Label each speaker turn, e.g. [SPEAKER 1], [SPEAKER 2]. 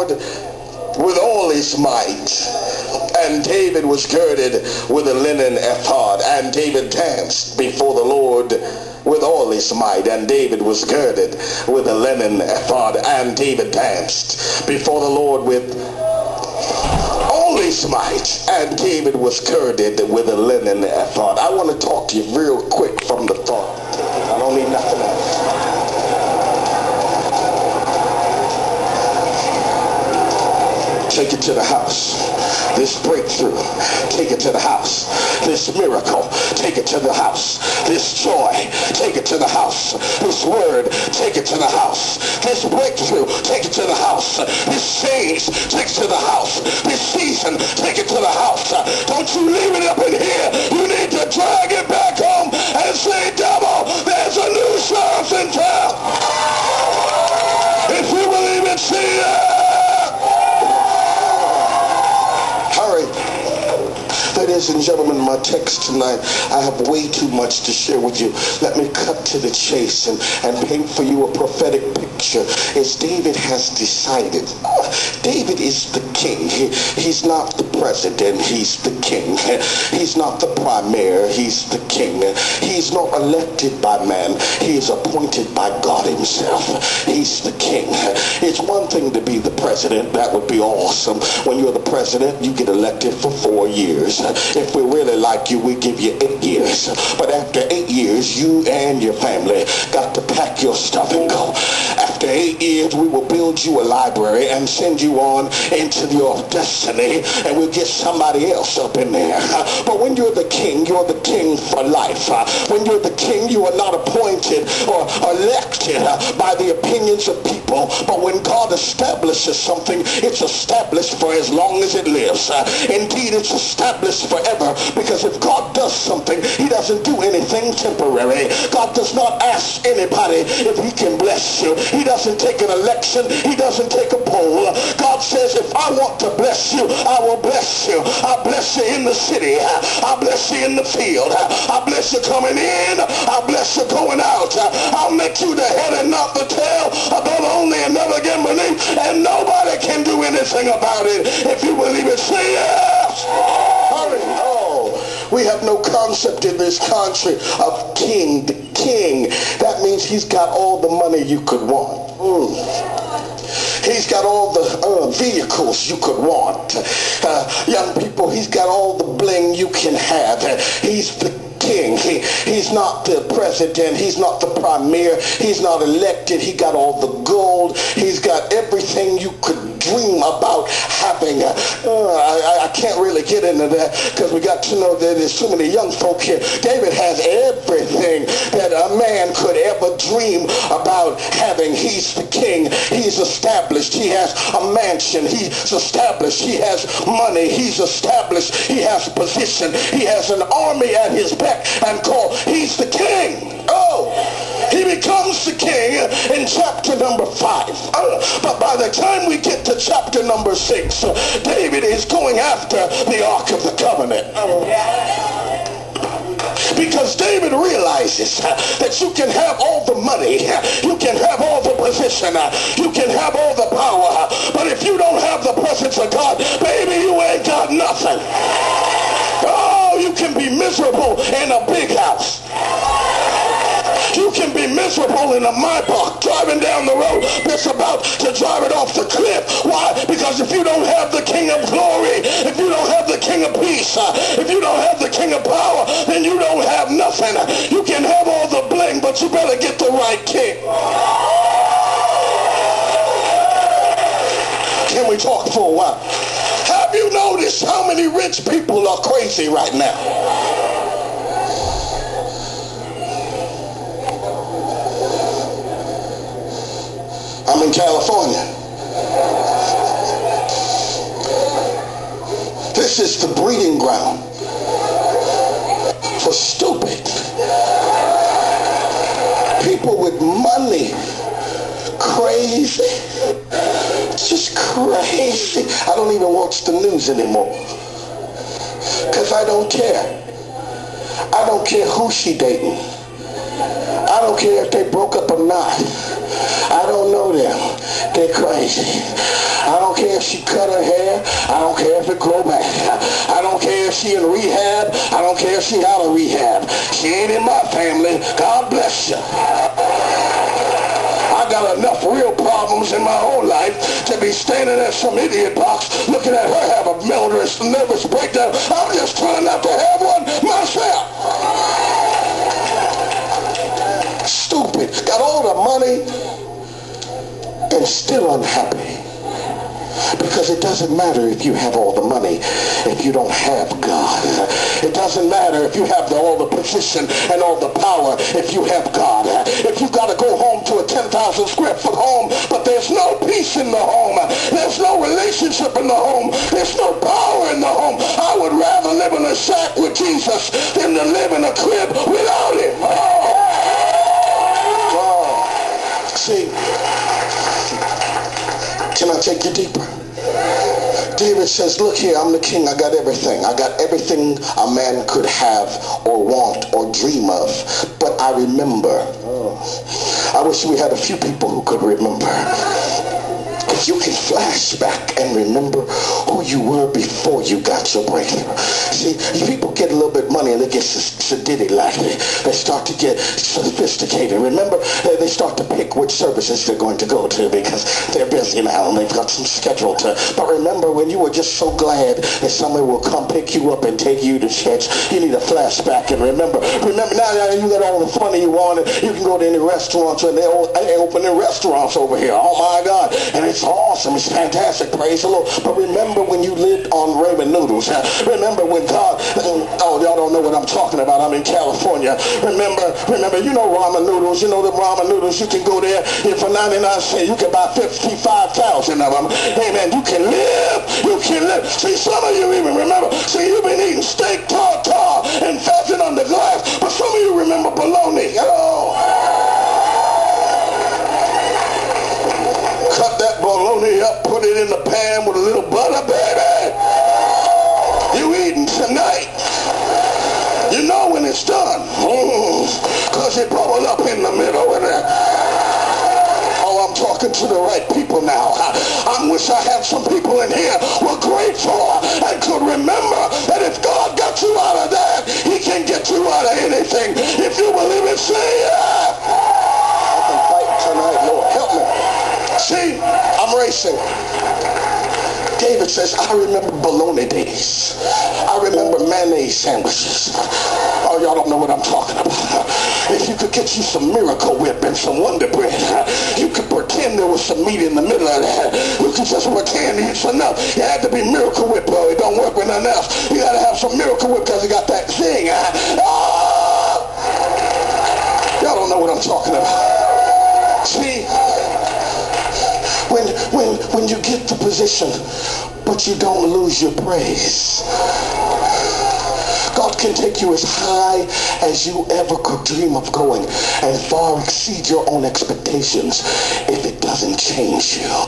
[SPEAKER 1] Lord with all his might. And David was girded with a linen ephod. And David danced before the Lord with all his might. And David was girded with a linen ephod. And David danced before the Lord with all his might. And David was girded with a linen ephod. I want to talk to you real quick from the thought. I don't need nothing else. Take it to the house. This breakthrough, take it to the house. This miracle, take it to the house. This joy, take it to the house. This word, take it to the house. This breakthrough, take it to the house. This change, take it to the house. This season, take it to the house. Don't you leave it up in here. You need to drag it back home and say, devil, there's a new sheriff in town. If you believe it, see it. Ladies and gentlemen, my text tonight, I have way too much to share with you. Let me cut to the chase and paint for you a prophetic picture. As David has decided, David is the king. He's not the president, he's the king. He's not the premier, he's the king. He's not elected by man, he is appointed by God himself. He's the king. It's one thing to be the president, that would be awesome. When you're the president, you get elected for 4 years. If we really like you, we give you 8 years. But after 8 years, you and your family got to pack your stuff and go. After 8 years, we will build you a library and send you on into your destiny, and we'll get somebody else up in there. But when you're the king for life. When you're the king, you are not appointed or elected by the opinions of people. But when God establishes something, it's established for as long as it lives. Indeed, it's established forever, because if God does something, he doesn't do anything temporary. God does not ask anybody if he can bless you. He doesn't take an election. He doesn't take a poll. God says, if I want to bless you, I will bless you. I bless you in the city. I bless you in the field. I bless you coming in. I bless you going out. I'll make you the head and not the tail, above only and never again beneath, and nobody can do anything about it. If you believe it, say yes. Oh, we have no concept in this country of king. The king, that means he's got all the money you could want. He's got all the vehicles you could want. Young people, he's got all the bling you can have. He's the king. He's not the president. He's not the premier. He's not elected. He got all the gold. He's got everything you could dream about having. I can't really get into that because we got to know that there's too many young folk here. David has everything that a man could ever dream about having. He's the king. He's established. He has a mansion. He's established. He has money. He's established. He has position. He has an army at his back and call. He's the king. Oh, he becomes the king in chapter number 5. But by the time we get to chapter number 6, David is going after the Ark of the Covenant. Because David realizes that you can have all the money, you can have all the position, you can have all the power, but if you don't have the presence of God, baby, you ain't got nothing. Oh, you can be miserable in a big house. You can be miserable in a Maybach driving down the road that's about to drive it off the cliff. Why? Because if you don't have the King of Glory, if you don't have the King of Peace, if you don't have the King of Power, then you don't have nothing. You can have all the bling, but you better get the right king. Can we talk for a while? Have you noticed how many rich people are crazy right now? I'm in California. This is the breeding ground for stupid people with money. Crazy. Just crazy. I don't even watch the news anymore because I don't care. I don't care who she dating. I don't care if they broke up or not. I don't know them. They're crazy. I don't care if she cut her hair. I don't care if it grow back. I don't care if she in rehab. I don't care if she out of rehab. She ain't in my family. God bless you. I got enough real problems in my own life to be standing at some idiot box looking at her have a nervous breakdown. I'm just trying not to have one myself. Stupid. Got all the money and still unhappy. Because it doesn't matter if you have all the money if you don't have God. It doesn't matter if you have all the position and all the power if you have God. If you got to go home to a 10,000 square foot home, but there's no peace in the home, there's no relationship in the home, there's no power in the home, I would rather live in a shack with Jesus than to live in a crib without him. See, can I take you deeper? David says, look here, I'm the king. I got everything. I got everything a man could have or want or dream of. But I remember. I wish we had a few people who could remember. If you can flash back and remember who you were before you got your breakthrough. See, people get a little bit of money and they get sedity-like. They start to get sophisticated. Remember, they start to pick which services they're going to go to because they're busy now and they've got some schedule to. But remember when you were just so glad that somebody will come pick you up and take you to church, you need a flashback and remember now you got all the money you want and you can go to any restaurants and they're opening restaurants over here. Oh my God. And it's awesome. It's fantastic. Praise the Lord. But remember when you lived on ramen noodles. Remember when God, oh, y'all don't know what I'm talking about. I'm in California. Remember, you know ramen noodles. You know the ramen noodles. You can go there and for 99 cents, you can buy 55,000 of them. Amen. You can live. You can live. See, some of you even remember, see, you've been eating steak tartare and pheasant under glass, but some of you remember bologna. Oh. Cut that bologna up, put it in the pan with a little butter, baby. You eating tonight. You know when it's done. Because it bubbled up in the middle. Oh, I'm talking to the right people now. I wish I had some people in here who were grateful and could remember that if God got you out of that, he can get you out of anything. If you believe it, say yeah. I can fight tonight, Lord. Help me. See, I'm racing. David says, I remember bologna days. I remember mayonnaise sandwiches. Oh, y'all don't know what I'm talking about. If you could get you some Miracle Whip and some Wonder Bread, you could pretend there was some meat in the middle of that. You could just pretend it's enough. You had to be Miracle Whip, though. It don't work with nothing else. You got to have some Miracle Whip because it got that thing. Oh! Y'all don't know what I'm talking about. See? When you get the position, but you don't lose your praise. God can take you as high as you ever could dream of going and far exceed your own expectations if it doesn't change you.